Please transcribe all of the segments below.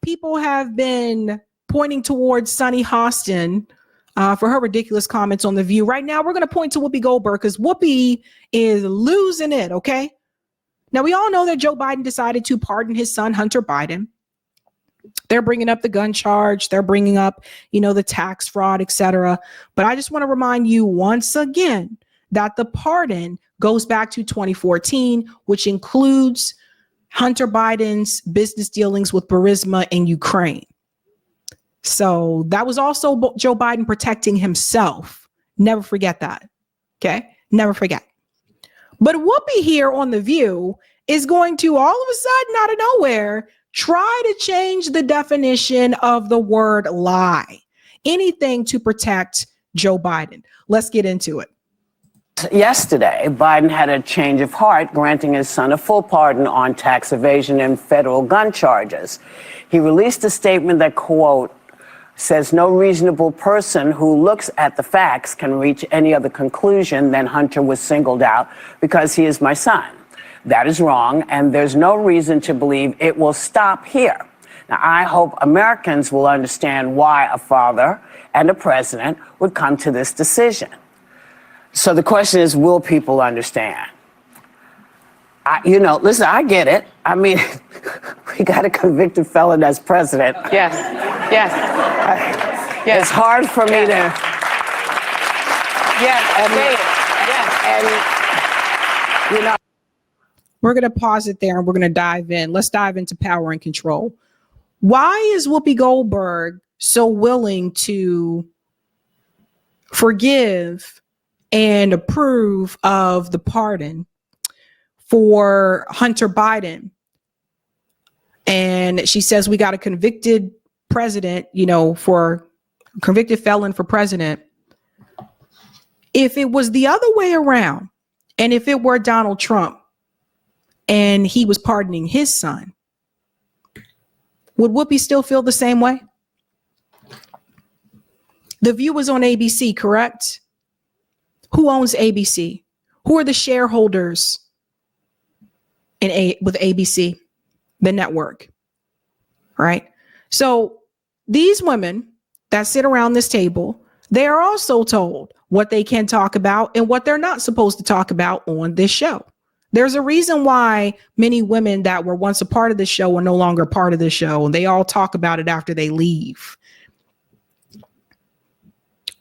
People have been pointing towards Sunny Hostin for her ridiculous comments on The View. Right now, we're going to point to Whoopi Goldberg because Whoopi is losing it, okay? Now, we all know that Joe Biden decided to pardon his son, Hunter Biden. They're bringing up the gun charge. They're bringing up, the tax fraud, etc. But I just want to remind you once again that the pardon goes back to 2014, which includes Hunter Biden's business dealings with Burisma in Ukraine. So that was also Joe Biden protecting himself. Never forget that. Okay? Never forget. But Whoopi here on The View is going to all of a sudden, out of nowhere, try to change the definition of the word lie. Anything to protect Joe Biden. Let's get into it. Yesterday, Biden had a change of heart, granting his son a full pardon on tax evasion and federal gun charges. He released a statement that, quote, says no reasonable person who looks at the facts can reach any other conclusion than Hunter was singled out because he is my son. That is wrong, and there's no reason to believe it will stop here. Now, I hope Americans will understand why a father and a president would come to this decision. So the question is, will people understand? Listen, I get it. I mean, we got a convicted felon as president. Yes. It's hard for me to. Yes. We're going to pause it there and we're going to dive in. Let's dive into power and control. Why is Whoopi Goldberg so willing to forgive and approve of the pardon for Hunter Biden? And she says we got a convicted president, for convicted felon for president. If it was the other way around, and if it were Donald Trump and he was pardoning his son, would Whoopi still feel the same way? The View was on ABC, correct? Who owns ABC? Who are the shareholders with ABC, the network? Right? So these women that sit around this table, they are also told what they can talk about and what they're not supposed to talk about on this show. There's a reason why many women that were once a part of the show are no longer part of the show, and they all talk about it after they leave.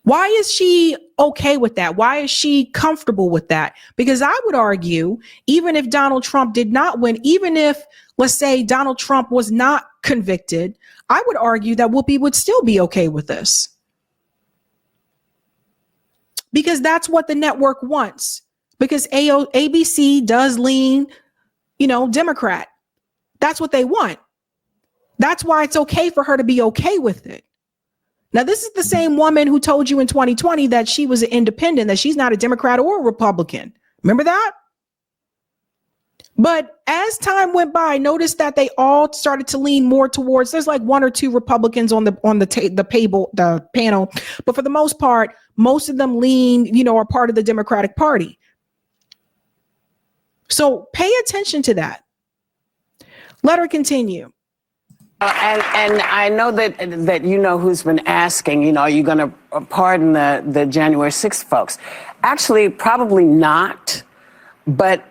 Why is she okay with that? Why is she comfortable with that? Because I would argue, even if Donald Trump did not win, even if, let's say, Donald Trump was not convicted, I would argue that Whoopi would still be okay with this. Because that's what the network wants. Because ABC does lean, Democrat. That's what they want. That's why it's okay for her to be okay with it. Now, this is the same woman who told you in 2020 that she was an independent, that she's not a Democrat or a Republican. Remember that? But as time went by, notice that they all started to lean more towards, there's like one or two Republicans on the panel. But for the most part, most of them lean, are part of the Democratic Party. So pay attention to that. Let her continue. And I know that who's been asking, are you going to pardon the January 6th folks? Actually, probably not. But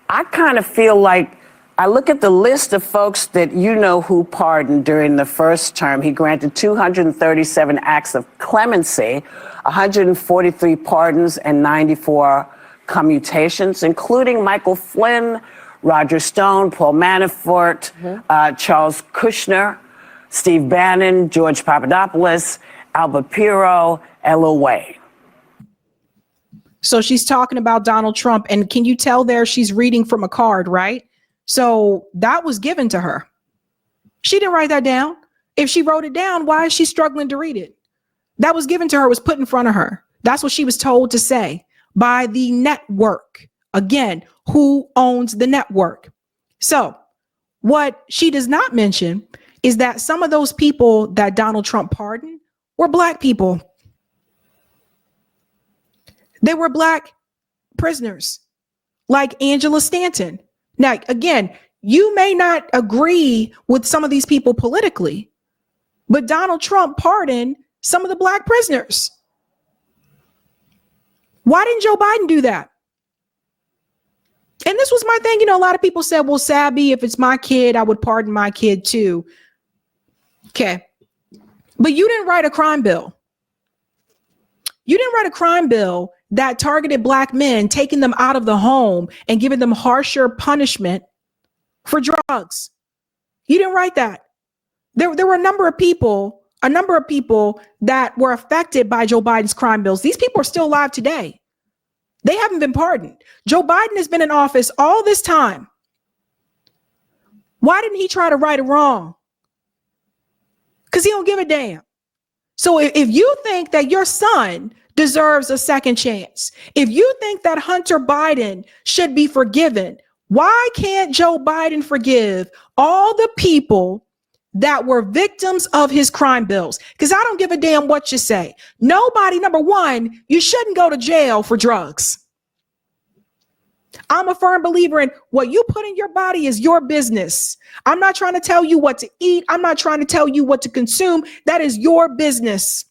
I kind of feel like I look at the list of folks that who pardoned during the first term. He granted 237 acts of clemency, 143 pardons, and 94 commutations, including Michael Flynn, Roger Stone, Paul Manafort, Charles Kushner, Steve Bannon, George Papadopoulos, Albert Pirro, Ella Way. So she's talking about Donald Trump. And can you tell there she's reading from a card, right? So that was given to her. She didn't write that down. If she wrote it down, why is she struggling to read it? That was given to her, was put in front of her. That's what she was told to say by the network. Again, who owns the network? So what she does not mention is that some of those people that Donald Trump pardoned were Black people. They were Black prisoners like Angela Stanton. Now, again, you may not agree with some of these people politically, but Donald Trump pardoned some of the black prisoners. Why didn't Joe Biden do that? And this was my thing. You know, a lot of people said, well, Sabby, if it's my kid, I would pardon my kid too. Okay. But you didn't write a crime bill. You didn't write a crime bill that targeted black men, taking them out of the home and giving them harsher punishment for drugs. You didn't write that. There were a number of people that were affected by Joe Biden's crime bills. These people are still alive today. They haven't been pardoned. Joe Biden has been in office all this time. Why didn't he try to right a wrong? Because he don't give a damn. So if you think that your son deserves a second chance, if you think that Hunter Biden should be forgiven, why can't Joe Biden forgive all the people that were victims of his crime bills? Because I don't give a damn what you say. Nobody, number one, you shouldn't go to jail for drugs. I'm a firm believer in what you put in your body is your business. I'm not trying to tell you what to eat. I'm not trying to tell you what to consume. That is your business.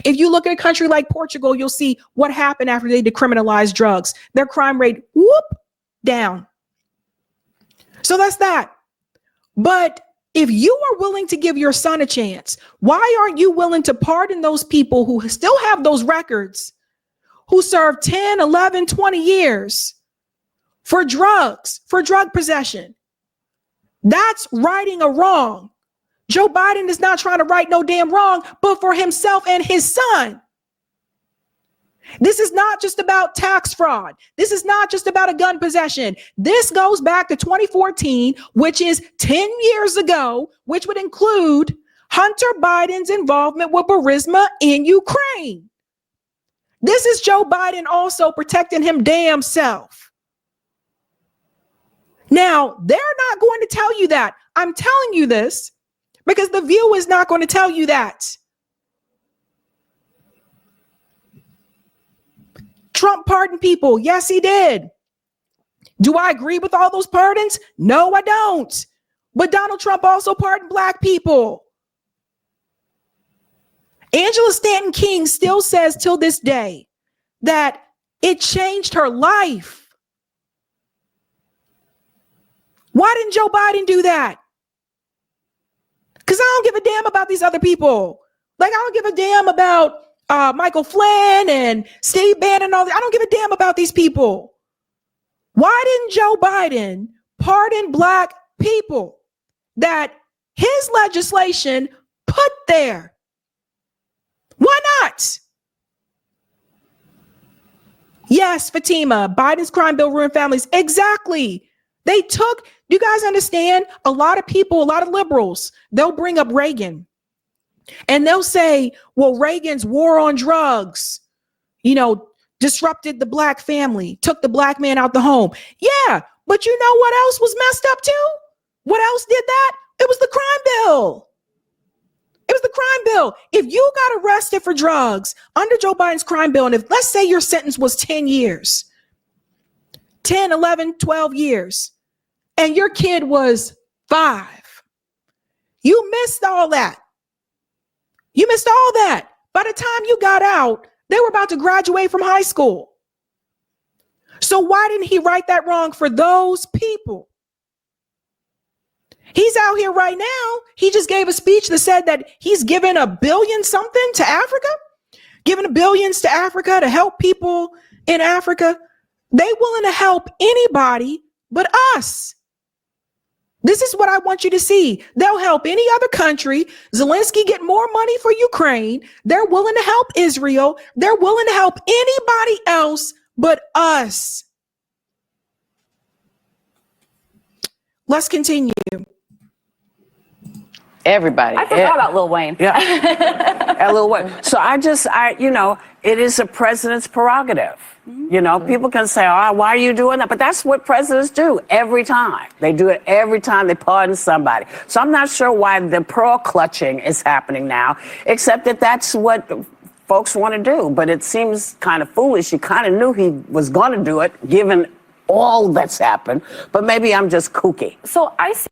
If you look at a country like Portugal, you'll see what happened after they decriminalized drugs. Their crime rate, whoop, down. So that's that. But if you are willing to give your son a chance, why aren't you willing to pardon those people who still have those records, who served 10, 11, 20 years for drugs, for drug possession? That's righting a wrong. Joe Biden is not trying to right no damn wrong, but for himself and his son. This is not just about tax fraud. This is not just about a gun possession. This goes back to 2014, which is 10 years ago, which would include Hunter Biden's involvement with Burisma in Ukraine. This is Joe Biden also protecting him damn self. Now, they're not going to tell you that. I'm telling you this because The View is not going to tell you that. Trump pardoned people. Yes, he did. Do I agree with all those pardons? No, I don't. But Donald Trump also pardoned black people. Angela Stanton King still says till this day that it changed her life. Why didn't Joe Biden do that? Because I don't give a damn about these other people. Like, I don't give a damn about Michael Flynn and Steve Bannon and all that. I don't give a damn about these people. Why didn't Joe Biden pardon black people that his legislation put there? Why not? Yes, Fatima, Biden's crime bill ruined families. Exactly. They took, do you guys understand? A lot of people, a lot of liberals, they'll bring up Reagan and they'll say, well, Reagan's war on drugs, disrupted the black family, took the black man out the home. Yeah, but you know what else was messed up too? What else did that? It was the crime bill. It was the crime bill. If you got arrested for drugs under Joe Biden's crime bill, and if let's say your sentence was 10 years, 10, 11, 12 years, and your kid was 5, you missed all that. You missed all that. By the time you got out, they were about to graduate from high school. So why didn't he right that wrong for those people? He's out here right now. He just gave a speech that said that he's given $1 billion something to Africa, giving billions to Africa to help people in Africa. They willing to help anybody but us. This is what I want you to see. They'll help any other country. Zelensky get more money for Ukraine. They're willing to help Israel. They're willing to help anybody else but us. Let's continue. Everybody. I forgot about Lil Wayne. Yeah. Lil Wayne. So it is a president's prerogative. People can say, why are you doing that? But that's what presidents do every time. They do it every time they pardon somebody. So I'm not sure why the pearl clutching is happening now, except that that's what folks want to do. But it seems kind of foolish. You kind of knew he was going to do it, given all that's happened, but maybe I'm just kooky. So I see.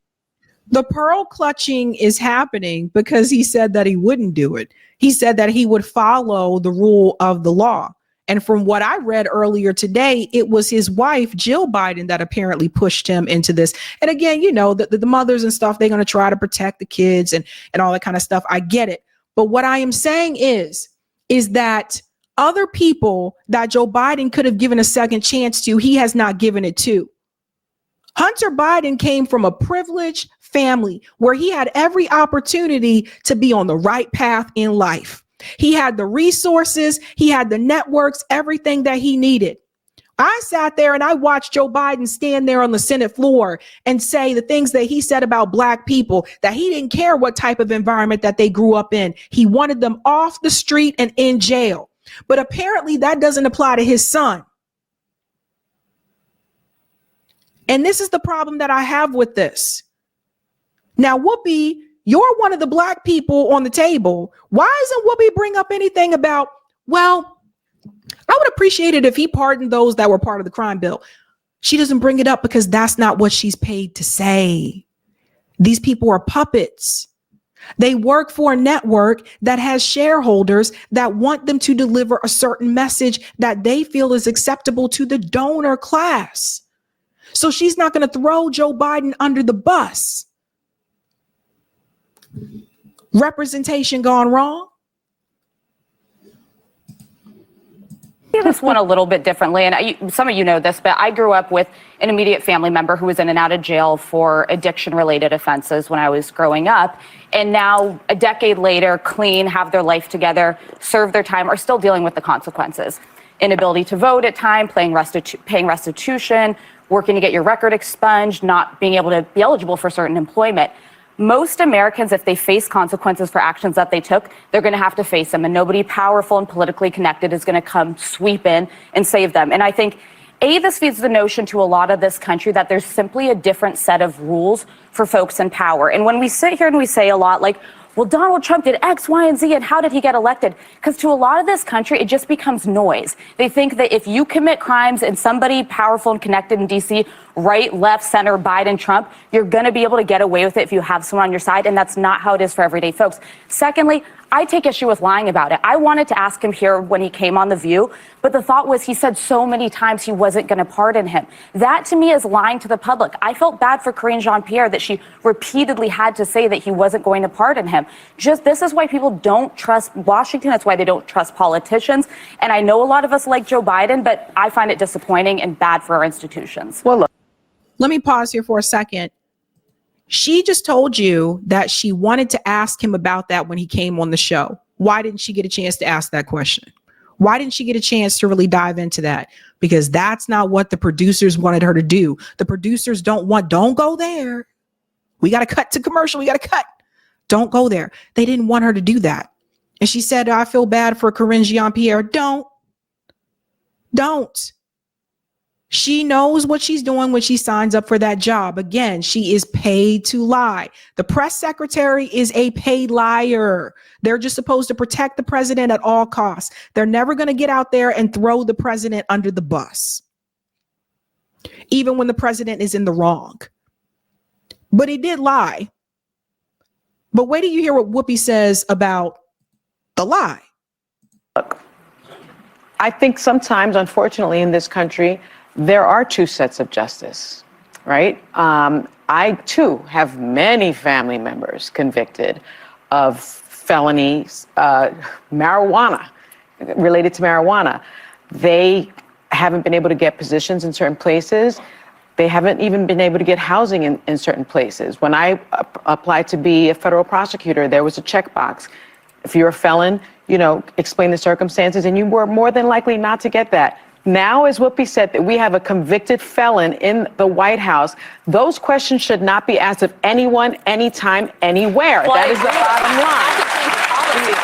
The pearl clutching is happening because he said that he wouldn't do it. He said that he would follow the rule of the law. And from what I read earlier today, it was his wife, Jill Biden, that apparently pushed him into this. And again, you know, the mothers and stuff, they're going to try to protect the kids and all that kind of stuff. I get it. But what I am saying is that other people that Joe Biden could have given a second chance to, he has not given it to. Hunter Biden came from a privileged family where he had every opportunity to be on the right path in life. He had the resources, he had the networks, everything that he needed. I sat there and I watched Joe Biden stand there on the Senate floor and say the things that he said about Black people, that he didn't care what type of environment that they grew up in. He wanted them off the street and in jail. But apparently that doesn't apply to his son. And this is the problem that I have with this. Now, Whoopi, you're one of the Black people on the table. Why doesn't Whoopi bring up anything about, well, I would appreciate it if he pardoned those that were part of the crime bill. She doesn't bring it up because that's not what she's paid to say. These people are puppets. They work for a network that has shareholders that want them to deliver a certain message that they feel is acceptable to the donor class. So she's not going to throw Joe Biden under the bus. Representation gone wrong? See this one a little bit differently, and some of you know this, but I grew up with an immediate family member who was in and out of jail for addiction-related offenses when I was growing up, and now a decade later, clean, have their life together, serve their time, are still dealing with the consequences. Inability to vote at time, paying restitution, working to get your record expunged, not being able to be eligible for certain employment. Most Americans, if they face consequences for actions that they took, they're going to have to face them, and nobody powerful and politically connected is going to come sweep in and save them. And I think, this feeds the notion to a lot of this country that there's simply a different set of rules for folks in power. And when we sit here and we say a lot like, well, Donald Trump did X, Y, and Z, and how did he get elected? Because to a lot of this country, it just becomes noise. They think that if you commit crimes and somebody powerful and connected in D.C., right, left, center, Biden, Trump, you're going to be able to get away with it if you have someone on your side, and that's not how it is for everyday folks. Secondly, I take issue with lying about it. I wanted to ask him here when he came on The View, but the thought was he said so many times he wasn't going to pardon him. That, to me, is lying to the public. I felt bad for Karine Jean-Pierre that she repeatedly had to say that he wasn't going to pardon him. This is why people don't trust Washington. That's why they don't trust politicians. And I know a lot of us like Joe Biden, but I find it disappointing and bad for our institutions. Well, look. Let me pause here for a second. She just told you that she wanted to ask him about that when he came on the show. Why didn't she get a chance to ask that question? Why didn't she get a chance to really dive into that? Because that's not what the producers wanted her to do. The producers don't go there. We got to cut to commercial. We got to cut. Don't go there. They didn't want her to do that. And she said, I feel bad for Karine Jean-Pierre. Don't. She knows what she's doing when she signs up for that job. Again, she is paid to lie. The press secretary is a paid liar. They're just supposed to protect the president at all costs. They're never going to get out there and throw the president under the bus, even when the president is in the wrong. But he did lie. But wait till you hear what Whoopi says about the lie. Look, I think sometimes, unfortunately, in this country, there are two sets of justice, right? I, too, have many family members convicted of felonies, marijuana, related to marijuana. They haven't been able to get positions in certain places. They haven't even been able to get housing in certain places. When I applied to be a federal prosecutor, there was a checkbox. If you're a felon, explain the circumstances, and you were more than likely not to get that. Now, as Whoopi said, that we have a convicted felon in the White House, those questions should not be asked of anyone, anytime, anywhere. Well, that is the bottom line.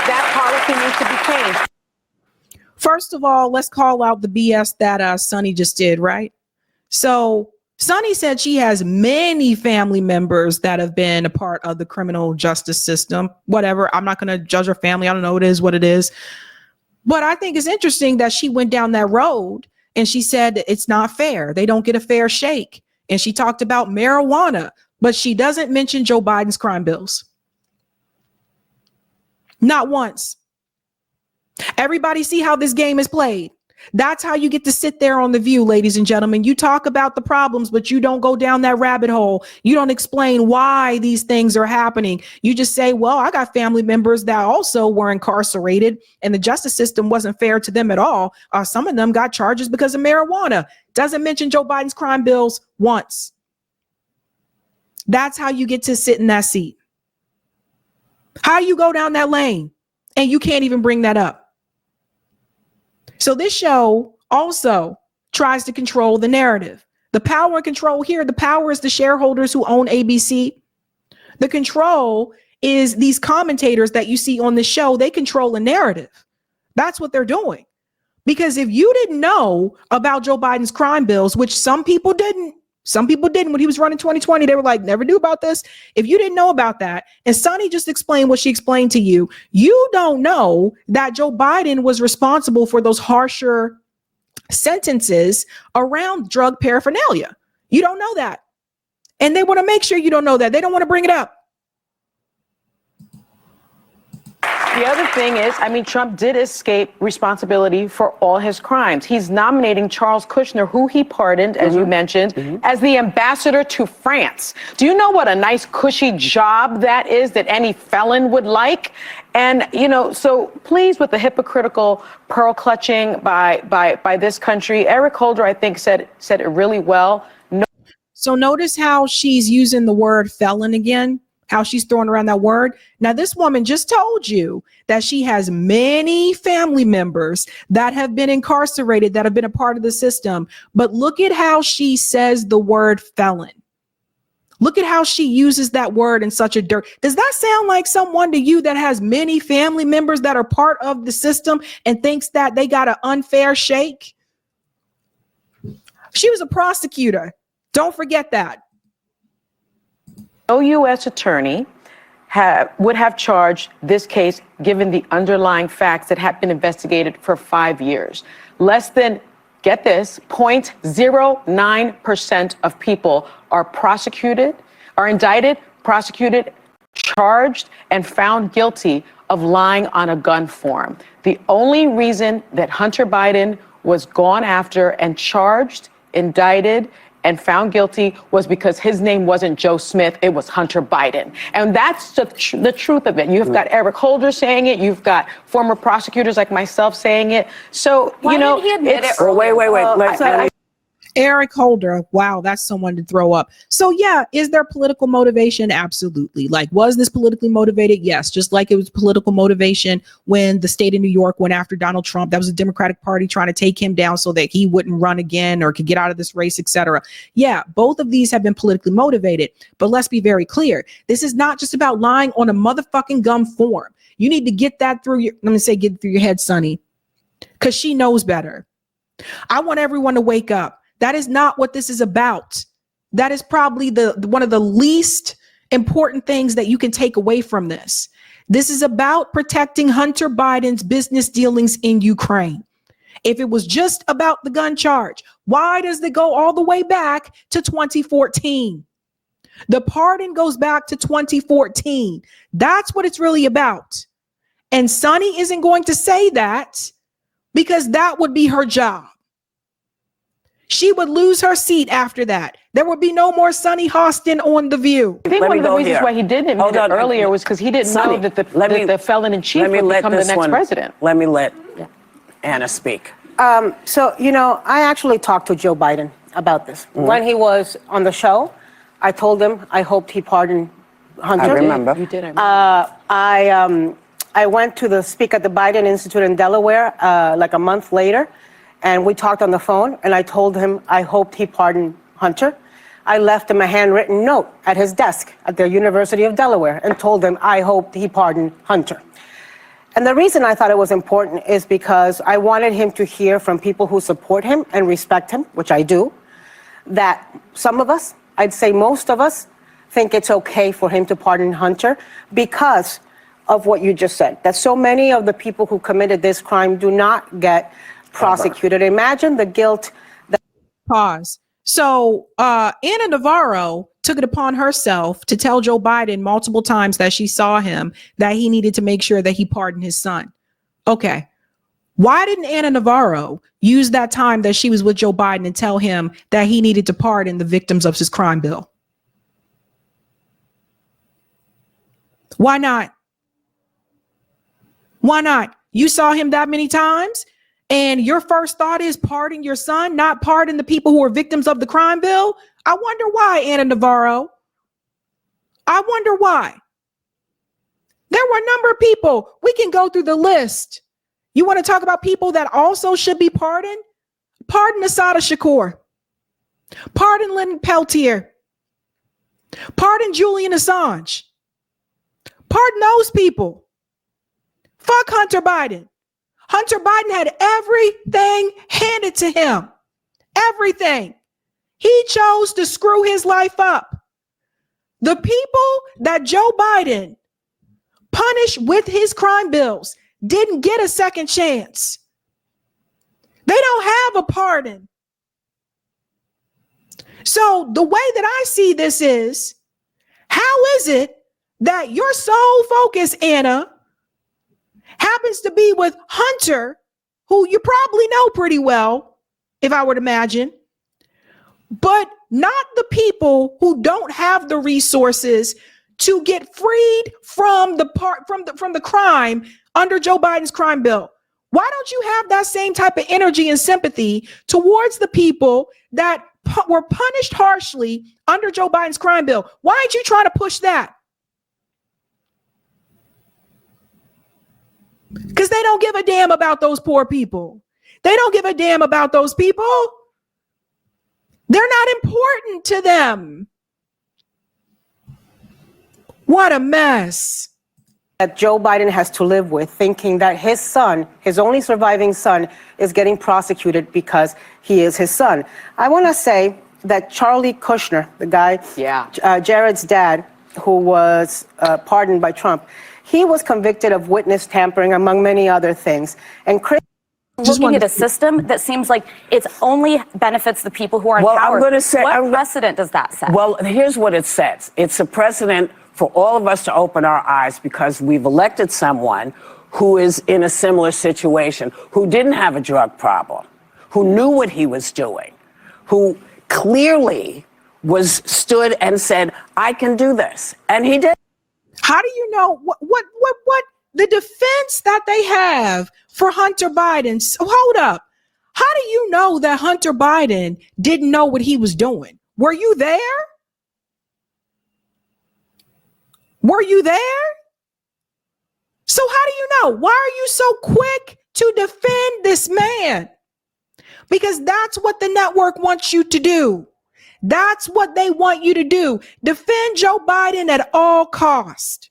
That policy needs to be changed. First of all, let's call out the BS that Sonny just did, right? So Sonny said she has many family members that have been a part of the criminal justice system. Whatever. I'm not going to judge her family. I don't know. It is what it is. But I think it's interesting that she went down that road and she said it's not fair. They don't get a fair shake. And she talked about marijuana, but she doesn't mention Joe Biden's crime bills. Not once. Everybody see how this game is played. That's how you get to sit there on The View, ladies and gentlemen. You talk about the problems, but you don't go down that rabbit hole. You don't explain why these things are happening. You just say, well, I got family members that also were incarcerated and the justice system wasn't fair to them at all. Some of them got charges because of marijuana. Doesn't mention Joe Biden's crime bills once. That's how you get to sit in that seat. How you go down that lane and you can't even bring that up. So this show also tries to control the narrative. The power and control here, the power is the shareholders who own ABC. The control is these commentators that you see on the show. They control a narrative. That's what they're doing. Because if you didn't know about Joe Biden's crime bills, which some people didn't when he was running 2020, they were like, never knew about this. If you didn't know about that, and Sonny just explained what she explained to you, you don't know that Joe Biden was responsible for those harsher sentences around drug paraphernalia. You don't know that. And they want to make sure you don't know that. They don't want to bring it up. The other thing is, I mean, Trump did escape responsibility for all his crimes. He's nominating Charles Kushner, who he pardoned, as you mentioned, as the ambassador to France. Do you know what a nice, cushy job that is that any felon would like? And, you know, so pleased with the hypocritical pearl clutching by this country. Eric Holder, I think, said it really well. So notice how she's using the word felon again. How she's throwing around that word. Now, this woman just told you that she has many family members that have been incarcerated, that have been a part of the system. But look at how she says the word felon. Look at how she uses that word in such a dirt. Does that sound like someone to you that has many family members that are part of the system and thinks that they got an unfair shake? She was a prosecutor. Don't forget that. No U.S. attorney would have charged this case given the underlying facts that have been investigated for 5 years. Less than, get this, 0.09% of people are indicted, prosecuted, charged, and found guilty of lying on a gun form. The only reason that Hunter Biden was gone after and charged, indicted, and found guilty was because his name wasn't Joe Smith, it was Hunter Biden. And that's the truth of it. You've got Eric Holder saying it, you've got former prosecutors like myself saying it. So, Why did he admit it earlier? Wait. Eric Holder. Wow, that's someone to throw up. So yeah, is there political motivation? Absolutely. Like, was this politically motivated? Yes. Just like it was political motivation when the state of New York went after Donald Trump. That was the Democratic Party trying to take him down so that he wouldn't run again or could get out of this race, etc. Yeah, both of these have been politically motivated. But let's be very clear. This is not just about lying on a motherfucking gum form. You need to get that through your, get it through your head, Sonny, because she knows better. I want everyone to wake up. That is not what this is about. That is probably one of the least important things that you can take away from this. This is about protecting Hunter Biden's business dealings in Ukraine. If it was just about the gun charge, why does it go all the way back to 2014? The pardon goes back to 2014. That's what it's really about. And Sonny isn't going to say that because that would be her job. She would lose her seat after that. There would be no more Sonny Hostin on The View. I think one of the reasons why he didn't admit it earlier was because he didn't know that the felon in chief would become the next president. Let me let Anna speak. So, you know, I actually talked to Joe Biden about this. When he was on the show, I told him I hoped he pardoned Hunter. I remember. You did. I remember. I went to speak at the Biden Institute in Delaware like a month later. And we talked on the phone, and I told him I hoped he pardoned Hunter. I left him a handwritten note at his desk at the University of Delaware and told him I hoped he pardoned Hunter. And the reason I thought it was important is because I wanted him to hear from people who support him and respect him, which I do, that some of us, I'd say most of us, think it's okay for him to pardon Hunter because of what you just said, that so many of the people who committed this crime do not get prosecuted. Imagine the guilt. Pause. So Anna Navarro took it upon herself to tell Joe Biden multiple times that she saw him, that he needed to make sure that he pardoned his son. Okay. Why didn't Anna Navarro use that time that she was with Joe Biden and tell him that he needed to pardon the victims of his crime bill? Why not? Why not? You saw him that many times, and your first thought is pardon your son, not pardon the people who are victims of the crime bill? I wonder why, Anna Navarro. I wonder why. There were a number of people. We can go through the list. You want to talk about people that also should be pardoned? Pardon Assata Shakur. Pardon Lynn Peltier. Pardon Julian Assange. Pardon those people. Fuck Hunter Biden. Hunter Biden had everything handed to him. Everything. He chose to screw his life up. The people that Joe Biden punished with his crime bills didn't get a second chance. They don't have a pardon. So the way that I see this is, how is it that your sole focus, Anna, happens to be with Hunter, who you probably know pretty well, if I would imagine, but not the people who don't have the resources to get freed from the crime under Joe Biden's crime bill? Why don't you have that same type of energy and sympathy towards the people that were punished harshly under Joe Biden's crime bill? Why aren't you trying to push that? Because they don't give a damn about those poor people. They don't give a damn about those people. They're not important to them. What a mess. That Joe Biden has to live with, thinking that his son, his only surviving son, is getting prosecuted because he is his son. I want to say that Charlie Kushner, the guy, Jared's dad, who was pardoned by Trump, he was convicted of witness tampering, among many other things. And Chris, looking at a system that seems like it only benefits the people who are in power. I'm going to say, what precedent does that set? Well, here's what it says. It's a precedent for all of us to open our eyes, because we've elected someone who is in a similar situation, who didn't have a drug problem, who knew what he was doing, who clearly stood and said, I can do this. And he did. How do you know what the defense that they have for Hunter Biden? So hold up. How do you know that Hunter Biden didn't know what he was doing? Were you there? Were you there? So how do you know? Why are you so quick to defend this man? Because that's what the network wants you to do. That's what they want you to do. Defend Joe Biden at all cost.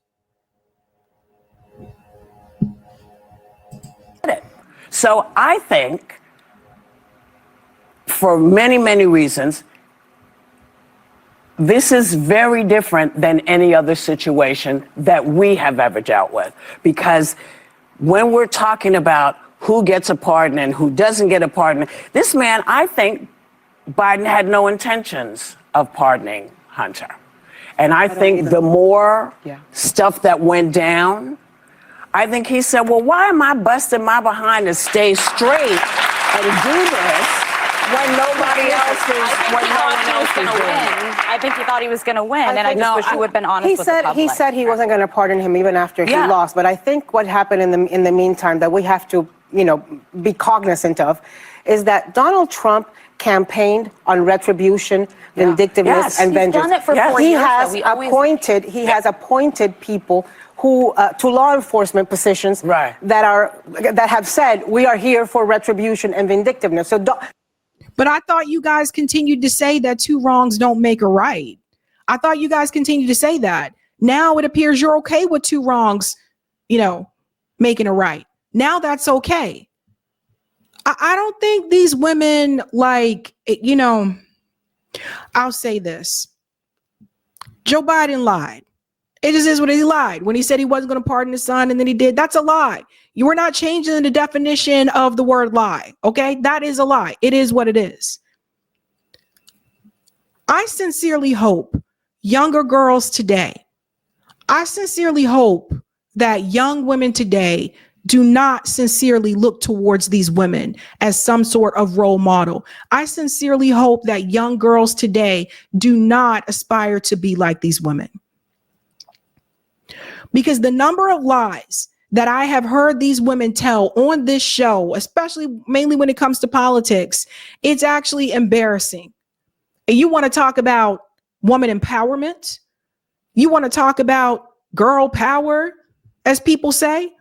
So I think, for many, many reasons, this is very different than any other situation that we have ever dealt with. Because when we're talking about who gets a pardon and who doesn't get a pardon, this man, I think Biden had no intentions of pardoning Hunter. And I think the more stuff that went down, I think he said, well, why am I busting my behind to stay straight and do this when nobody else is, when no one else is doing it? I think he thought he was going to win, and I just wish he would have been honest with the public. He said he wasn't going to pardon him even after he lost. But I think what happened in the meantime that we have to, be cognizant of is that Donald Trump campaigned on retribution, vindictiveness, and vengeance. He's done it for 4 years. He has appointed people who to law enforcement positions that have said we are here for retribution and vindictiveness. But I thought you guys continued to say that two wrongs don't make a right. I thought you guys continued to say that. Now it appears you're okay with two wrongs, making a right. Now that's okay. I don't think these women, I'll say this. Joe Biden lied. It just is what he lied. When he said he wasn't going to pardon his son and then he did, that's a lie. You are not changing the definition of the word lie. Okay. That is a lie. It is what it is. I sincerely hope younger girls today, I sincerely hope that young women today do not sincerely look towards these women as some sort of role model. I sincerely hope that young girls today do not aspire to be like these women. Because the number of lies that I have heard these women tell on this show, especially mainly when it comes to politics, it's actually embarrassing. And you want to talk about woman empowerment? You want to talk about girl power, as people say?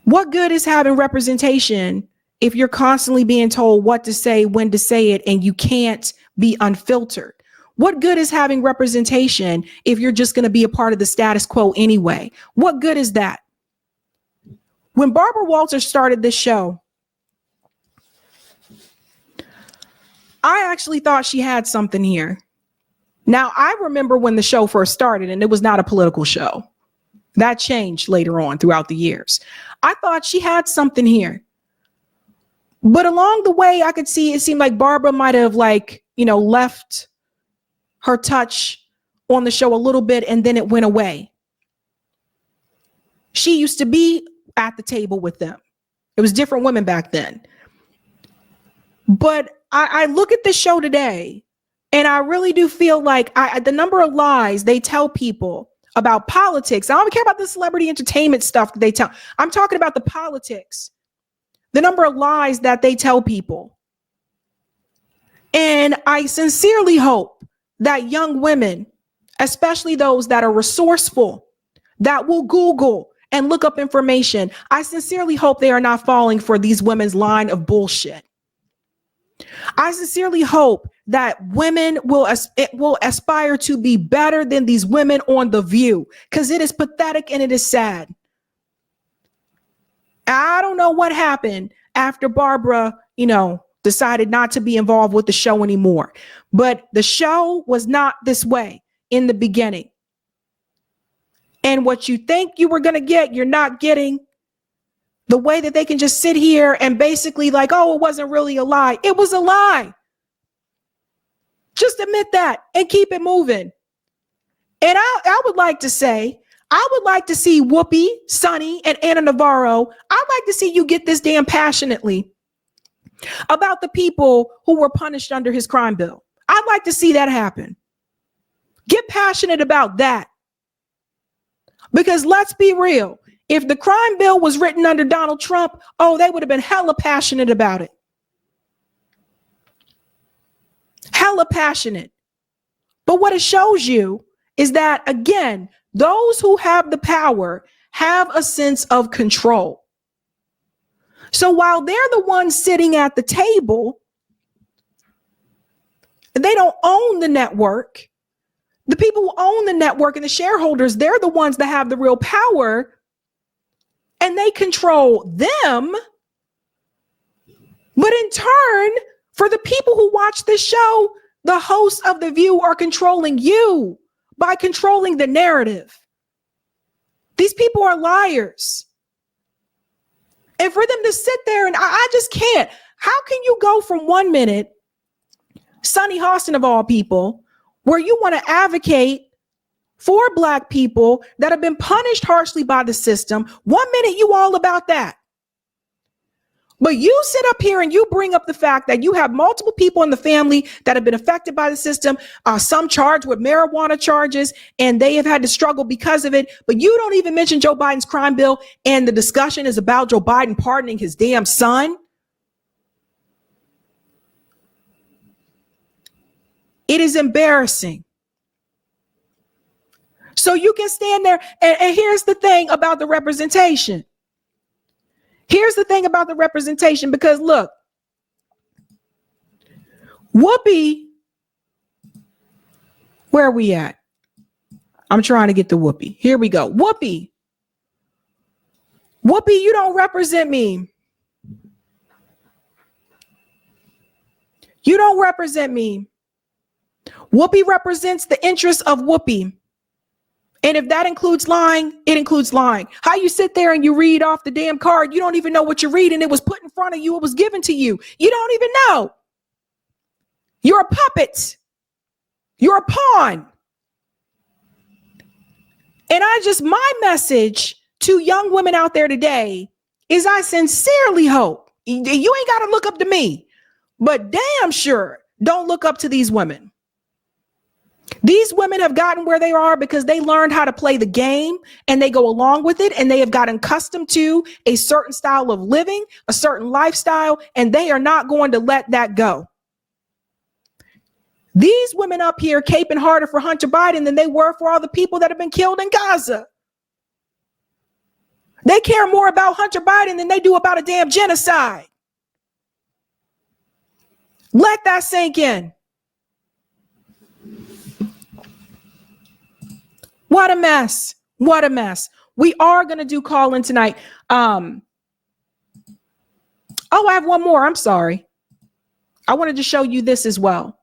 What good is having representation if you're constantly being told what to say, when to say it, and you can't be unfiltered? What good is having representation if you're just going to be a part of the status quo anyway? What good is that? When Barbara Walters started this show, I actually thought she had something here. Now, I remember when the show first started and it was not a political show. That changed later on throughout the years. I thought she had something here. But along the way, I could see it seemed like Barbara might have left her touch on the show a little bit and then it went away. She used to be at the table with them. It was different women back then. But I look at this show today and I really do feel like the number of lies they tell people about politics. I don't care about the celebrity entertainment stuff that they tell. I'm talking about the politics. The number of lies that they tell people. And I sincerely hope that young women, especially those that are resourceful, that will Google and look up information, I sincerely hope they are not falling for these women's line of bullshit. I sincerely hope that women will aspire to be better than these women on The View, because it is pathetic and it is sad. I don't know what happened after Barbara, decided not to be involved with the show anymore. But the show was not this way in the beginning. And what you think you were going to get, you're not getting. The way that they can just sit here and basically it wasn't really a lie. It was a lie. Just admit that and keep it moving. And I would like to say, I would like to see Whoopi, Sonny, and Anna Navarro. I'd like to see you get this damn passionately about the people who were punished under his crime bill. I'd like to see that happen. Get passionate about that. Because let's be real. If the crime bill was written under Donald Trump, they would have been hella passionate about it. Hella passionate. But what it shows you is that, again, those who have the power have a sense of control. So while they're the ones sitting at the table, they don't own the network. The people who own the network and the shareholders, they're the ones that have the real power. And they control them. But in turn, for the people who watch this show, the hosts of The View are controlling you by controlling the narrative. These people are liars. And for them to sit there and I just can't. How can you go from 1 minute, Sunny Hostin of all people, where you want to advocate for Black people that have been punished harshly by the system? 1 minute you all about that. But you sit up here and you bring up the fact that you have multiple people in the family that have been affected by the system, some charged with marijuana charges, and they have had to struggle because of it. But you don't even mention Joe Biden's crime bill, and the discussion is about Joe Biden pardoning his damn son. It is embarrassing. So you can stand there, and here's the thing about the representation. Here's the thing about the representation, because look, Whoopi, where are we at? I'm trying to get to Whoopi. Here we go. Whoopi, you don't represent me. You don't represent me. Whoopi represents the interests of Whoopi. And if that includes lying, it includes lying. How you sit there and you read off the damn card, you don't even know what you're reading. It was put in front of you. It was given to you. You don't even know. You're a puppet. You're a pawn. And my message to young women out there today is I sincerely hope you ain't got to look up to me, but damn sure don't look up to these women. These women have gotten where they are because they learned how to play the game and they go along with it, and they have gotten accustomed to a certain style of living, a certain lifestyle, and they are not going to let that go. These women up here caping harder for Hunter Biden than they were for all the people that have been killed in Gaza. They care more about Hunter Biden than they do about a damn genocide. Let that sink in. What a mess. What a mess. We are going to do call in tonight. I have one more. I'm sorry. I wanted to show you this as well.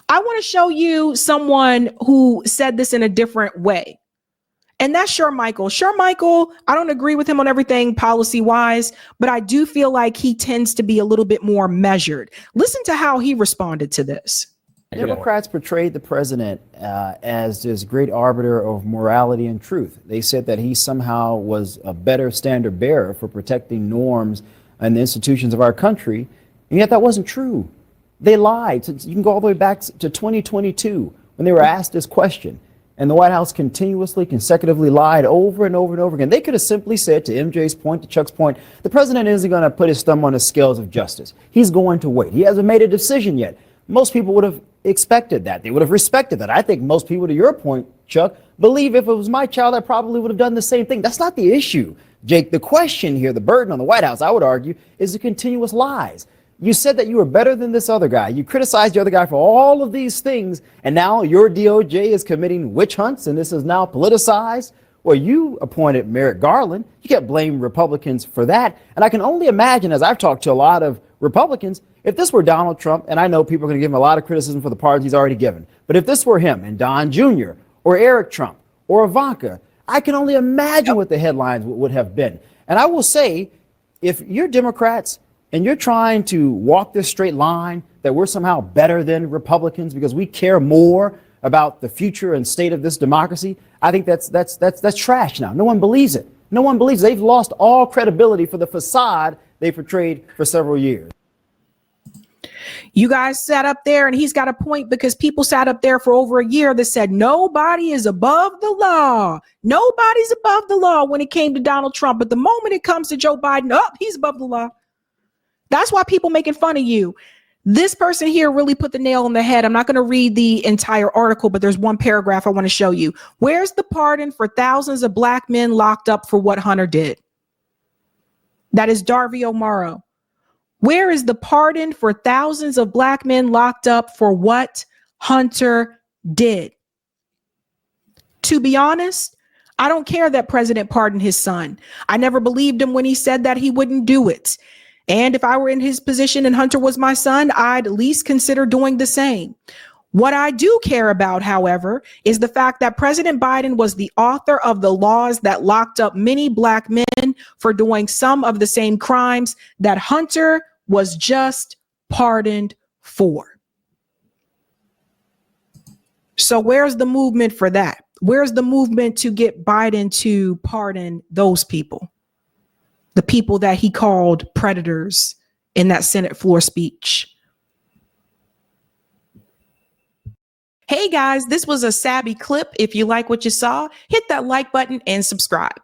I want to show you someone who said this in a different way. And that's Shermichael. Shermichael, I don't agree with him on everything policy wise, but I do feel like he tends to be a little bit more measured. Listen to how he responded to this. Democrats portrayed the president as this great arbiter of morality and truth. They said that he somehow was a better standard bearer for protecting norms and the institutions of our country, and yet that wasn't true. They lied. You can go all the way back to 2022 when they were asked this question, and the White House continuously, consecutively lied over and over and over again. They could have simply said, to MJ's point, to Chuck's point, the president isn't going to put his thumb on the scales of justice. He's going to wait. He hasn't made a decision yet. Most people would have expected that. They would have respected that. I think most people, to your point, Chuck, believe if it was my child, I probably would have done the same thing. That's not the issue, Jake. The question here, the burden on the White House, I would argue, is the continuous lies. You said that you were better than this other guy. You criticized the other guy for all of these things, and now your DOJ is committing witch hunts, and this is now politicized. Well, you appointed Merrick Garland. You can't blame Republicans for that. And I can only imagine, as I've talked to a lot of Republicans, if this were Donald Trump, and I know people are going to give him a lot of criticism for the pardons he's already given, but if this were him and Don Jr. or Eric Trump or Ivanka, I can only imagine what the headlines would have been. And I will say, if you're Democrats and you're trying to walk this straight line that we're somehow better than Republicans because we care more about the future and state of this democracy, I think that's trash now. No one believes it. No one believes it. They've lost all credibility for the facade they portrayed for several years. You guys sat up there, and he's got a point, because people sat up there for over a year that said nobody is above the law. Nobody's above the law when it came to Donald Trump. But the moment it comes to Joe Biden, he's above the law. That's why people making fun of you. This person here really put the nail on the head. I'm not going to read the entire article, but there's one paragraph I want to show you. Where's the pardon for thousands of black men locked up for what Hunter did? That is Darvio Morrow. Where is the pardon for thousands of black men locked up for what Hunter did? To be honest, I don't care that President pardoned his son. I never believed him when he said that he wouldn't do it. And if I were in his position and Hunter was my son, I'd at least consider doing the same. What I do care about, however, is the fact that President Biden was the author of the laws that locked up many black men for doing some of the same crimes that Hunter was just pardoned for. So where's the movement for that? Where's the movement to get Biden to pardon those people? The people that he called predators in that Senate floor speech. Hey guys, this was a Sabby clip. If you like what you saw, hit that like button and subscribe.